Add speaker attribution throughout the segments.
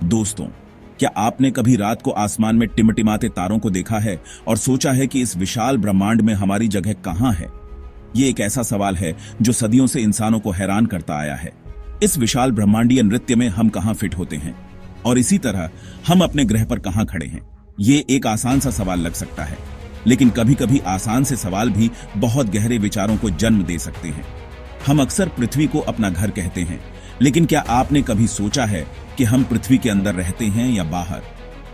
Speaker 1: दोस्तों, क्या आपने कभी रात को आसमान में टिमटिमाते तारों को देखा है और सोचा है कि इस विशाल ब्रह्मांड में हमारी जगह कहां है? ये एक ऐसा सवाल है जो सदियों से इंसानों को हैरान करता आया है। इस विशाल ब्रह्मांडीय नृत्य में हम कहां फिट होते हैं और इसी तरह हम अपने ग्रह पर कहां खड़े हैं? ये एक आसान सा सवाल लग सकता है, लेकिन कभी कभी आसान से सवाल भी बहुत गहरे विचारों को जन्म दे सकते हैं। हम अक्सर पृथ्वी को अपना घर कहते हैं, लेकिन क्या आपने कभी सोचा है कि हम पृथ्वी के अंदर रहते हैं या बाहर?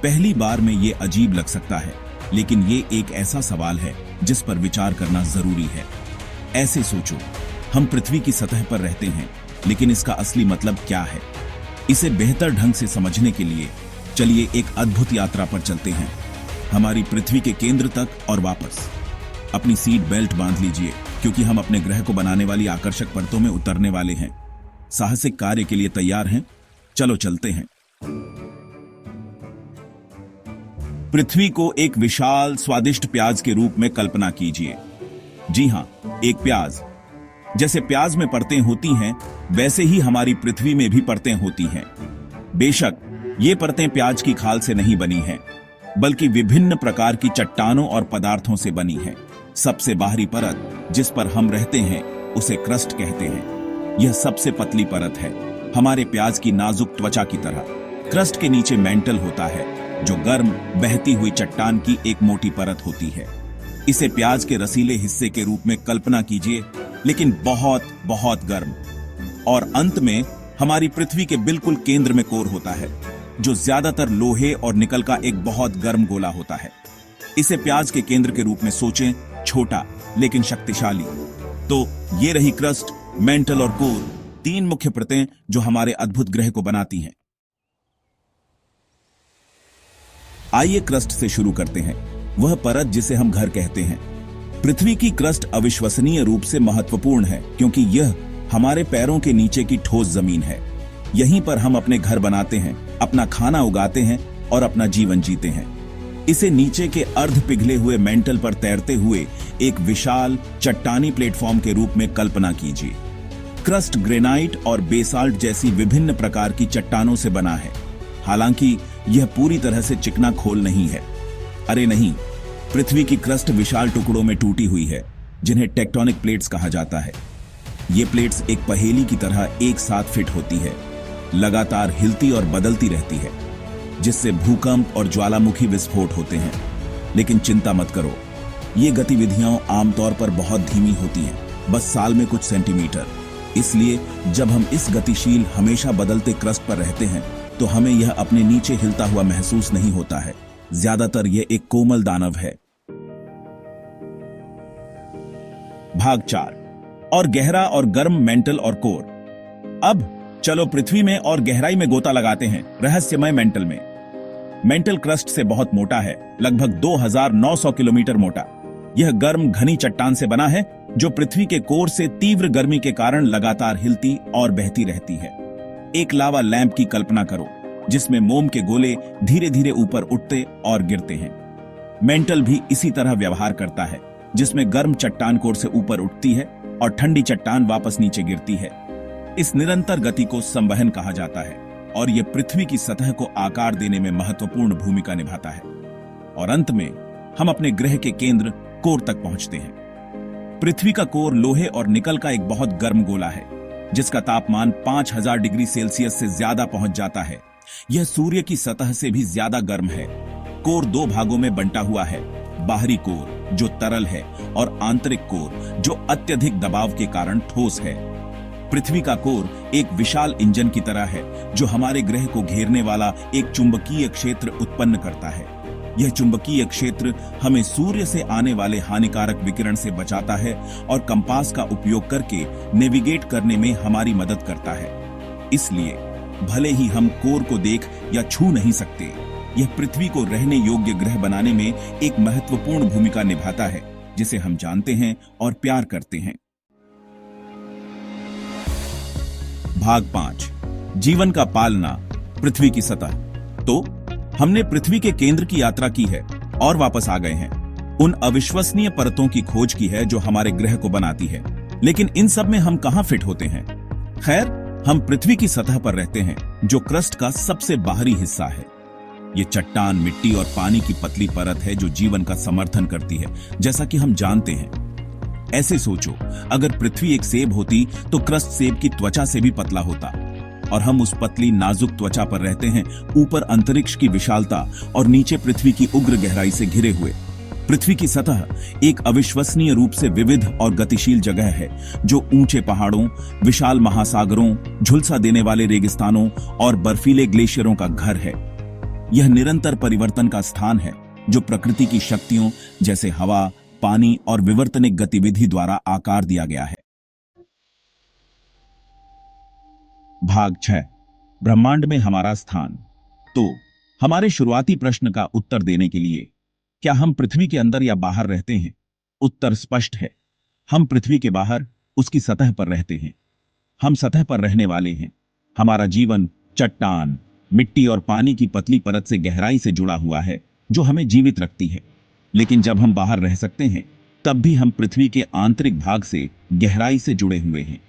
Speaker 1: पहली बार में ये अजीब लग सकता है, लेकिन ये एक ऐसा सवाल है जिस पर विचार करना जरूरी है। ऐसे सोचो, हम पृथ्वी की सतह पर रहते हैं, लेकिन इसका असली मतलब क्या है? इसे बेहतर ढंग से समझने के लिए चलिए एक अद्भुत यात्रा पर चलते हैं, हमारी पृथ्वी के केंद्र तक और वापस। अपनी सीट बेल्ट बांध लीजिए, क्योंकि हम अपने ग्रह को बनाने वाली आकर्षक परतों में उतरने वाले हैं। साहसिक कार्य के लिए तैयार हैं? चलो चलते हैं। पृथ्वी को एक विशाल स्वादिष्ट प्याज के रूप में कल्पना कीजिए। जी हां, एक प्याज। जैसे प्याज में परतें होती हैं, वैसे ही हमारी पृथ्वी में भी परतें होती हैं। बेशक ये परतें प्याज की खाल से नहीं बनी हैं, बल्कि विभिन्न प्रकार की चट्टानों और पदार्थों से बनी हैं। सबसे बाहरी परत जिस पर हम रहते हैं उसे क्रस्ट कहते हैं। यह सबसे पतली परत है, हमारे प्याज की नाजुक त्वचा की तरह। क्रस्ट के नीचे मेंटल होता है, जो गर्म बहती हुई चट्टान की एक मोटी परत होती है। इसे प्याज के रसीले हिस्से के रूप में कल्पना कीजिए, लेकिन बहुत बहुत गर्म। और अंत में हमारी पृथ्वी के बिल्कुल केंद्र में कोर होता है, जो ज्यादातर लोहे और निकल का एक बहुत गर्म गोला होता है। इसे प्याज के केंद्र के रूप में सोचें, छोटा लेकिन शक्तिशाली। तो ये रही क्रस्ट, मेंटल और कोर, तीन मुख्य परतें जो हमारे अद्भुत ग्रह को बनाती हैं। आइए क्रस्ट से शुरू करते हैं, वह परत जिसे हम घर कहते हैं। पृथ्वी की क्रस्ट अविश्वसनीय रूप से महत्वपूर्ण है, क्योंकि यह हमारे पैरों के नीचे की ठोस जमीन है। यहीं पर हम अपने घर बनाते हैं, अपना खाना उगाते हैं और अपना जीवन जीते हैं। इसे नीचे के अर्ध पिघले हुए मेंटल पर तैरते हुए एक विशाल चट्टानी प्लेटफॉर्म के रूप में कल्पना कीजिए। क्रस्ट ग्रेनाइट और बेसाल्ट जैसी विभिन्न प्रकार की चट्टानों से बना है। हालांकि यह पूरी तरह से चिकना खोल नहीं है। अरे नहीं, पृथ्वी की क्रस्ट विशाल टुकड़ों में टूटी हुई है, जिन्हें टेक्टोनिक प्लेट्स कहा जाता है। ये प्लेट्स एक पहेली की तरह एक साथ फिट होती है, लगातार हिलती और बदलती रहती है, जिससे भूकंप और ज्वालामुखी विस्फोट होते हैं। लेकिन चिंता मत करो, ये गतिविधियां आमतौर पर बहुत धीमी होती हैं, बस साल में कुछ सेंटीमीटर। इसलिए जब हम इस गतिशील हमेशा बदलते क्रस्ट पर रहते हैं, तो हमें यह अपने नीचे हिलता हुआ महसूस नहीं होता है। ज्यादातर यह एक कोमल दानव है। भाग 4, और गहरा और गर्म मेंटल और कोर। अब चलो पृथ्वी में और गहराई में गोता लगाते हैं, रहस्यमय मेंटल में। मेंटल क्रस्ट से बहुत मोटा है, लगभग 2900 किलोमीटर मोटा। यह गर्म घनी चट्टान से बना है, जो पृथ्वी के कोर से तीव्र गर्मी के कारण लगातार हिलती और बहती रहती है। एक लावा लैंप की कल्पना करो, जिसमें मोम के गोले धीरे धीरे ऊपर उठते और गिरते हैं। मेंटल भी इसी तरह व्यवहार करता है, जिसमें गर्म चट्टान कोर से ऊपर उठती है और ठंडी चट्टान वापस नीचे गिरती है। इस निरंतर गति को संवहन कहा जाता है, और यह पृथ्वी की सतह को आकार देने में महत्वपूर्ण भूमिका निभाता है। और अंत में हम अपने ग्रह के केंद्र कोर तक पहुंचते हैं। पृथ्वी का कोर लोहे और निकल का एक बहुत गर्म गोला है, जिसका तापमान 5000 डिग्री सेल्सियस से ज्यादा पहुंच जाता है। यह सूर्य की सतह से भी ज्यादा गर्म है। कोर दो भागों में बंटा हुआ है, बाहरी कोर जो तरल है और आंतरिक कोर जो अत्यधिक दबाव के कारण ठोस है। पृथ्वी का कोर एक विशाल इंजन की तरह है, जो हमारे ग्रह को घेरने वाला एक चुंबकीय क्षेत्र उत्पन्न करता है। यह चुंबकीय क्षेत्र हमें सूर्य से आने वाले हानिकारक विकिरण से बचाता है और कंपास का उपयोग करके नेविगेट करने में हमारी मदद करता है। इसलिए भले ही हम कोर को देख या छू नहीं सकते, यह पृथ्वी को रहने योग्य ग्रह बनाने में एक महत्वपूर्ण भूमिका निभाता है, जिसे हम जानते हैं और प्यार करते हैं। भाग 5, जीवन का पालना, पृथ्वी की सतह। तो हमने पृथ्वी के केंद्र की यात्रा की है और वापस आ गए हैं। उन अविश्वसनीय परतों की खोज की है जो हमारे ग्रह को बनाती है। लेकिन इन सब में हम कहां फिट होते हैं? खैर, हम पृथ्वी की सतह पर रहते हैं, जो क्रस्ट का सबसे बाहरी हिस्सा है। ये चट्टान, मिट्टी और पानी की पतली परत है जो जीवन का समर्थन करती है, जैसा कि हम जानते हैं। ऐसे सोचो, अगर पृथ्वी एक सेब होती तो क्रस्ट सेब की त्वचा से भी पतला होता, और हम उस पतली नाजुक त्वचा पर रहते हैं, ऊपर अंतरिक्ष की विशालता और नीचे पृथ्वी की उग्र गहराई से घिरे हुए। पृथ्वी की सतह एक अविश्वसनीय रूप से विविध और गतिशील जगह है, जो ऊंचे पहाड़ों, विशाल महासागरों, झुलसा देने वाले रेगिस्तानों और बर्फीले ग्लेशियरों का घर है। यह निरंतर परिवर्तन का स्थान है, जो प्रकृति की शक्तियों जैसे हवा, पानी और विवर्तनिक गतिविधि द्वारा आकार दिया गया है। भाग 6, ब्रह्मांड में हमारा स्थान। तो हमारे शुरुआती प्रश्न का उत्तर देने के लिए, क्या हम पृथ्वी के अंदर या बाहर रहते हैं? उत्तर स्पष्ट है, हम पृथ्वी के बाहर, उसकी सतह पर रहते हैं। हम सतह पर रहने वाले हैं। हमारा जीवन चट्टान, मिट्टी और पानी की पतली परत से गहराई से जुड़ा हुआ है, जो हमें जीवित रखती है। लेकिन जब हम बाहर रह सकते हैं, तब भी हम पृथ्वी के आंतरिक भाग से गहराई से जुड़े हुए हैं।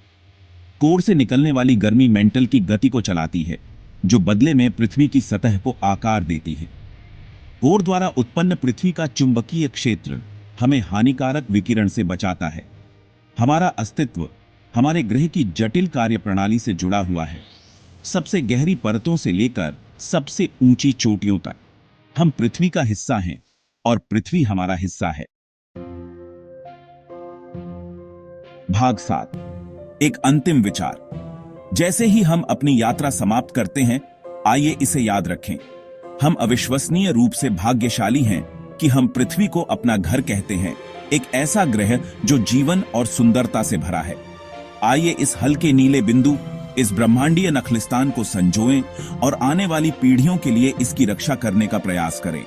Speaker 1: कोर से निकलने वाली गर्मी मेंटल की गति को चलाती है, जो बदले में पृथ्वी की सतह को आकार देती है। कोर द्वारा उत्पन्न पृथ्वी का चुंबकीय क्षेत्र हमें हानिकारक विकिरण से बचाता है। हमारा अस्तित्व हमारे ग्रह की जटिल कार्यप्रणाली से जुड़ा हुआ है, सबसे गहरी परतों से लेकर सबसे ऊंची चोटियों तक। हम पृथ्वी का हिस्सा हैं और पृथ्वी हमारा हिस्सा है। भाग 7, एक अंतिम विचार। जैसे ही हम अपनी यात्रा समाप्त करते हैं, आइए इसे याद रखें। हम अविश्वसनीय रूप से भाग्यशाली हैं कि हम पृथ्वी को अपना घर कहते हैं, एक ऐसा ग्रह जो जीवन और सुंदरता से भरा है। आइए इस हल्के नीले बिंदु, इस ब्रह्मांडीय नखलिस्तान को संजोएं और आने वाली पीढ़ियों के लिए इसकी रक्षा करने का प्रयास करें।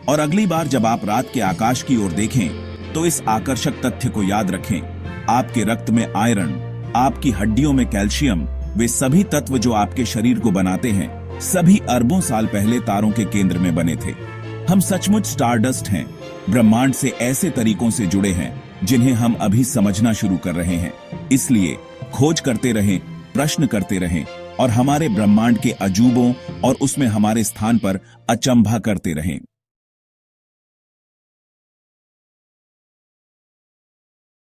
Speaker 1: और अगली बार जब आप रात के आकाश की ओर देखें, तो इस आकर्षक तथ्य को याद रखें, आपके रक्त में आयरन, आपकी हड्डियों में कैल्शियम, वे सभी तत्व जो आपके शरीर को बनाते हैं, सभी अरबों साल पहले तारों के केंद्र में बने थे। हम सचमुच स्टारडस्ट हैं, ब्रह्मांड से ऐसे तरीकों से जुड़े हैं जिन्हें हम अभी समझना शुरू कर रहे हैं। इसलिए खोज करते रहें, प्रश्न करते रहें और हमारे ब्रह्मांड के अजूबों और उसमें हमारे स्थान पर अचंभा करते रहें।